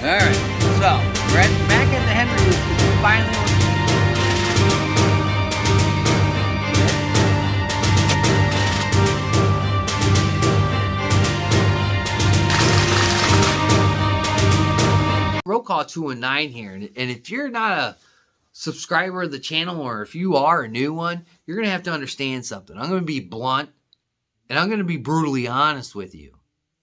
Alright, so we're back at the Henry Loop. Finally, Roll Call 219 here, and if you're not a subscriber of the channel, or if you are a new one, you're going to have to understand something. I'm going to be blunt, and I'm going to be brutally honest with you.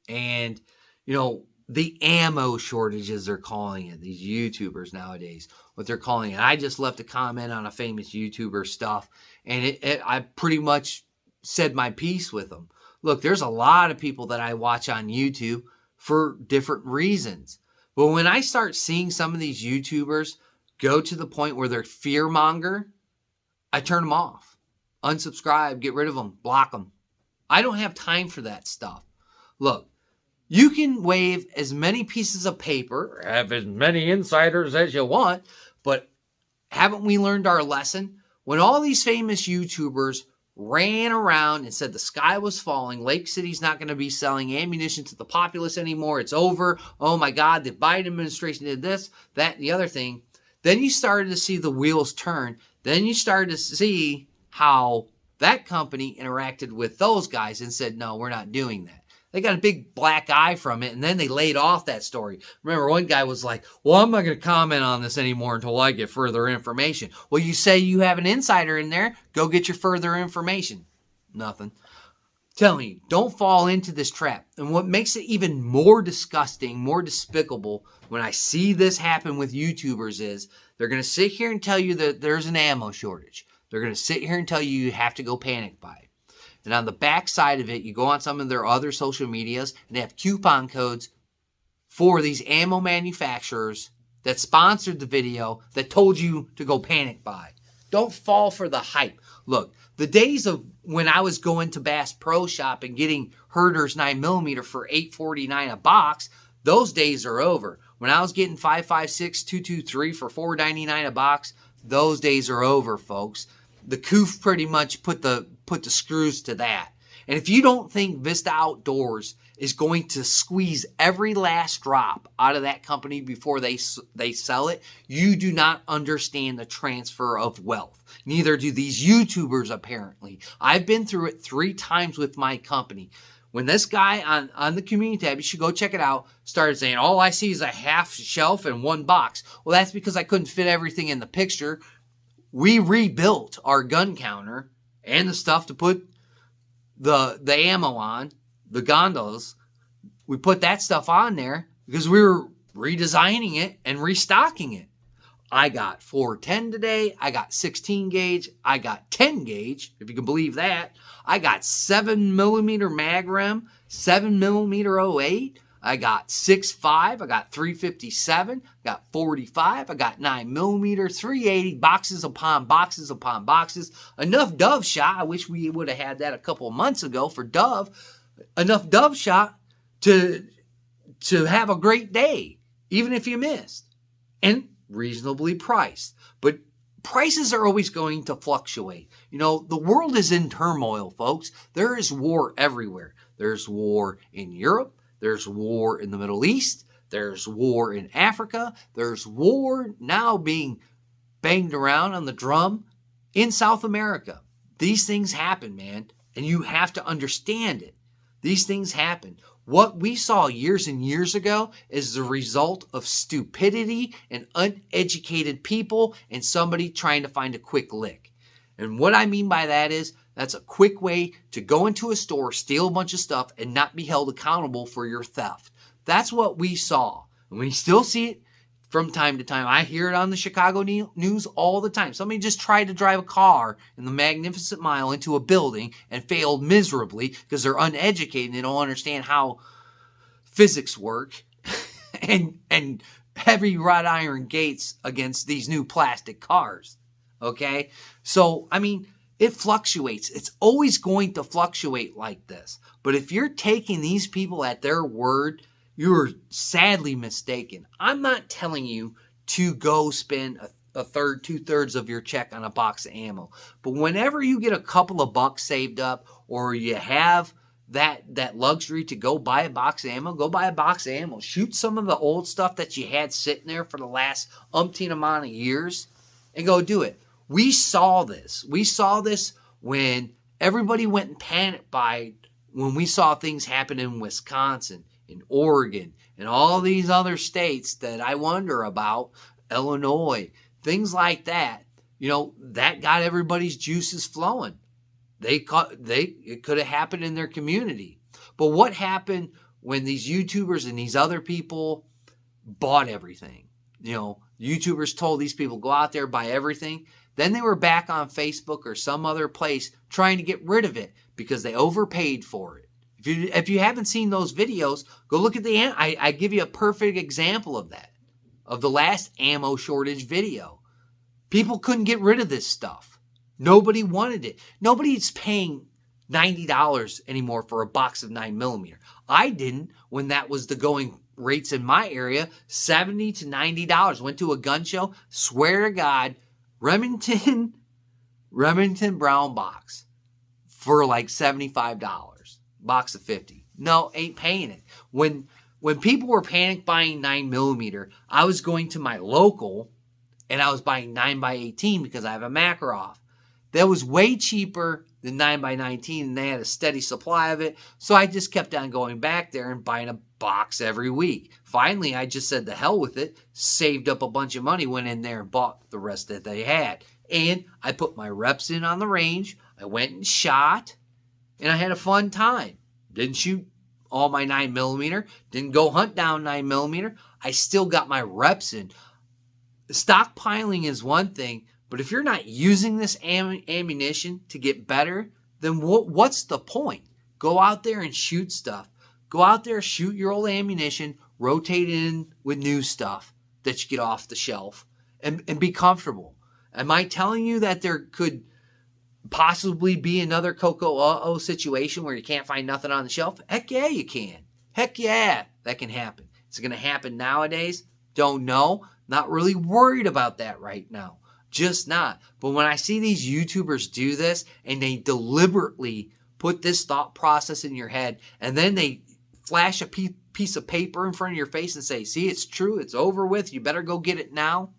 And, you know, the ammo shortages they're calling it, these YouTubers nowadays, what they're calling it. I just left a comment on a famous YouTuber stuff, and I pretty much said my piece with them. Look, there's a lot of people that I watch on YouTube for different reasons. But when I start seeing some of these YouTubers go to the point where they're fearmonger, I turn them off. Unsubscribe, get rid of them, block them. I don't have time for that stuff. Look, you can wave as many pieces of paper, have as many insiders as you want, but haven't we learned our lesson? When all these famous YouTubers ran around and said the sky was falling, Lake City's not going to be selling ammunition to the populace anymore, it's over, oh my God, the Biden administration did this, that, and the other thing, then you started to see the wheels turn. Then you started to see how that company interacted with those guys and said, no, we're not doing that. They got a big black eye from it, and then they laid off that story. Remember, one guy was like, well, I'm not going to comment on this anymore until I get further information. Well, you say you have an insider in there. Go get your further information. Nothing. Telling you, don't fall into this trap. And what makes it even more disgusting, more despicable when I see this happen with YouTubers is they're going to sit here and tell you that there's an ammo shortage. They're going to sit here and tell you you have to go panic buy. And on the back side of it, you go on some of their other social medias and they have coupon codes for these ammo manufacturers that sponsored the video that told you to go panic buy. Don't fall for the hype. Look, the days of when I was going to Bass Pro Shop and getting Herder's 9mm for $8.49 a box, those days are over. When I was getting 5.56 223 for $4.99 a box, those days are over, folks. The Coof pretty much put the screws to that. And if you don't think Vista Outdoors is going to squeeze every last drop out of that company before they sell it, you do not understand the transfer of wealth. Neither do these YouTubers, apparently. I've been through it 3 times with my company. When this guy on the community tab, you should go check it out, started saying, all I see is a half shelf and 1 box. Well, that's because I couldn't fit everything in the picture. We rebuilt our gun counter and the stuff to put the ammo on, the gondolas. We put that stuff on there because we were redesigning it and restocking it. I got 410 today. I got 16 gauge. I got 10 gauge, if you can believe that. I got 7mm Magnum, 7mm 08. I got 6.5, I got 357, I got 45, I got 9mm, 380, boxes upon boxes upon boxes. Enough Dove shot. I wish we would have had that a couple of months ago for Dove. Enough Dove shot to have a great day, even if you missed. And reasonably priced. But prices are always going to fluctuate. You know, the world is in turmoil, folks. There is war everywhere. There's war in Europe. There's war in the Middle East. There's war in Africa. There's war now being banged around on the drum in South America. These things happen, man, and you have to understand it. These things happen. What we saw years and years ago is the result of stupidity and uneducated people and somebody trying to find a quick lick. And what I mean by that is, that's a quick way to go into a store, steal a bunch of stuff, and not be held accountable for your theft. That's what we saw. And we still see it from time to time. I hear it on the Chicago news all the time. Somebody just tried to drive a car in the Magnificent Mile into a building and failed miserably because they're uneducated and they don't understand how physics work and heavy wrought iron gates against these new plastic cars. Okay? So, I mean, it fluctuates. It's always going to fluctuate like this. But if you're taking these people at their word, you're sadly mistaken. I'm not telling you to go spend a third, 2/3 of your check on a box of ammo. But whenever you get a couple of bucks saved up, or you have that luxury to go buy a box of ammo, go buy a box of ammo. Shoot some of the old stuff that you had sitting there for the last umpteen amount of years and go do it. We saw this. We saw this when everybody went and panic buyed when we saw things happen in Wisconsin, in Oregon, and all these other states that I wonder about, Illinois, things like that. You know, that got everybody's juices flowing. It could have happened in their community. But what happened when these YouTubers and these other people bought everything? You know, YouTubers told these people, go out there, buy everything. Then they were back on Facebook or some other place trying to get rid of it because they overpaid for it. If you haven't seen those videos, go look at I give you a perfect example of that, of the last ammo shortage video. People couldn't get rid of this stuff. Nobody wanted it. Nobody's paying $90 anymore for a box of 9mm. I didn't when that was the going rates in my area, $70 to $90. Went to a gun show, swear to God, Remington Brown box for like $75. Box of 50. No, ain't paying it. When people were panic buying 9mm, I was going to my local and I was buying 9x18 because I have a Makarov. That was way cheaper than 9x19 and they had a steady supply of it. So I just kept on going back there and buying a box every week. Finally, I just said the hell with it, saved up a bunch of money, went in there and bought the rest that they had. And I put my reps in on the range. I went and shot and I had a fun time. Didn't shoot all my 9mm. Didn't go hunt down 9mm. I still got my reps in. Stockpiling is one thing, but if you're not using this ammunition to get better, then what's the point? Go out there and shoot stuff. Go out there, shoot your old ammunition, rotate in with new stuff that you get off the shelf, and be comfortable. Am I telling you that there could possibly be another Coco uh-oh situation where you can't find nothing on the shelf? Heck yeah, you can. Heck yeah, that can happen. Is it going to happen nowadays? Don't know. Not really worried about that right now. Just not. But when I see these YouTubers do this and they deliberately put this thought process in your head and then they flash a piece of paper in front of your face and say, see, it's true, it's over with, you better go get it now.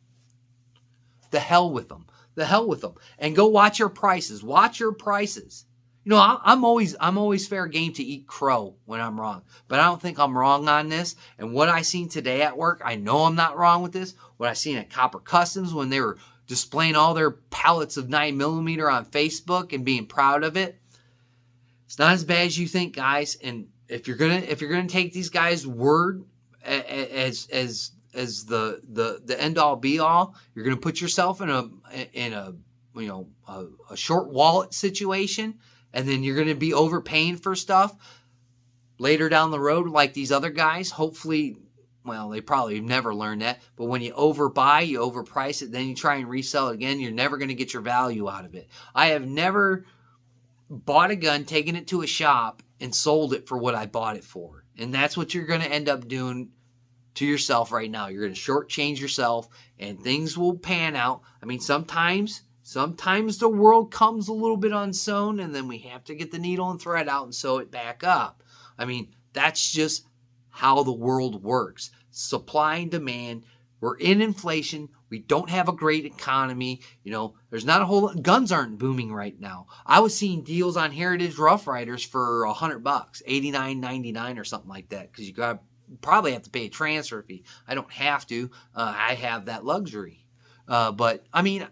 The hell with them. The hell with them. And go watch your prices. Watch your prices. You know, I'm always fair game to eat crow when I'm wrong. But I don't think I'm wrong on this. And what I seen today at work, I know I'm not wrong with this. What I seen at Copper Customs when they were displaying all their pallets of 9mm on Facebook and being proud of it. It's not as bad as you think, guys. And if you're gonna take these guys' word as the end all be all, you're gonna put yourself in a short wallet situation, and then you're gonna be overpaying for stuff later down the road, like these other guys. Hopefully. Well, they probably never learned that. But when you overbuy, you overprice it, then you try and resell it again, you're never going to get your value out of it. I have never bought a gun, taken it to a shop, and sold it for what I bought it for. And that's what you're going to end up doing to yourself right now. You're going to shortchange yourself, and things will pan out. I mean, sometimes the world comes a little bit unsewn, and then we have to get the needle and thread out and sew it back up. I mean, that's just how the world works. Supply and demand. We're in inflation. We don't have a great economy. You know, there's not a whole lot. Guns aren't booming right now. I was seeing deals on Heritage Rough Riders for $100, $89.99 or something like that, because you probably have to pay a transfer fee. I don't have to. I have that luxury. But I mean,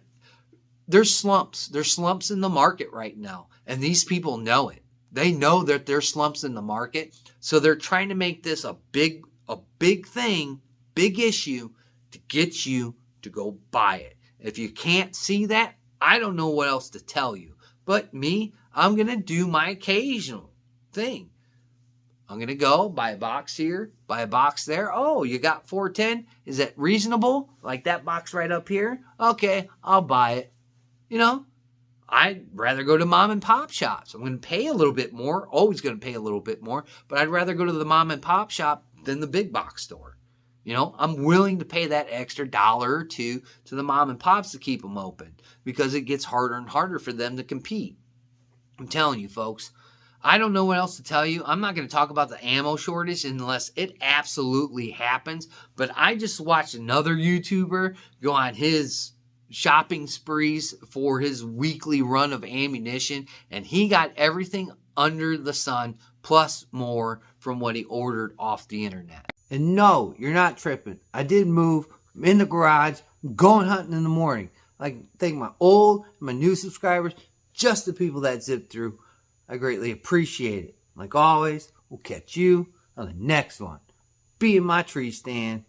there's slumps. There's slumps in the market right now, and these people know it. They know that there's slumps in the market, so they're trying to make this a big thing, big issue to get you to go buy it. If you can't see that, I don't know what else to tell you. But me, I'm going to do my occasional thing. I'm going to go buy a box here, buy a box there. Oh, you got 410? Is that reasonable? Like that box right up here? Okay, I'll buy it. You know? I'd rather go to mom and pop shops. I'm going to pay a little bit more, always going to pay a little bit more, but I'd rather go to the mom and pop shop than the big box store. You know, I'm willing to pay that extra $1 or $2 to the mom and pops to keep them open because it gets harder and harder for them to compete. I'm telling you, folks, I don't know what else to tell you. I'm not going to talk about the ammo shortage unless it absolutely happens. But I just watched another YouTuber go on his shopping sprees for his weekly run of ammunition, and he got everything under the sun plus more from what he ordered off the internet. And no, you're not tripping. I did move. I'm in the garage. I'm going hunting in the morning. I thank my old and my new subscribers, just the people that zipped through. I greatly appreciate it. Like always, we'll catch you on the next one. Be in my tree stand.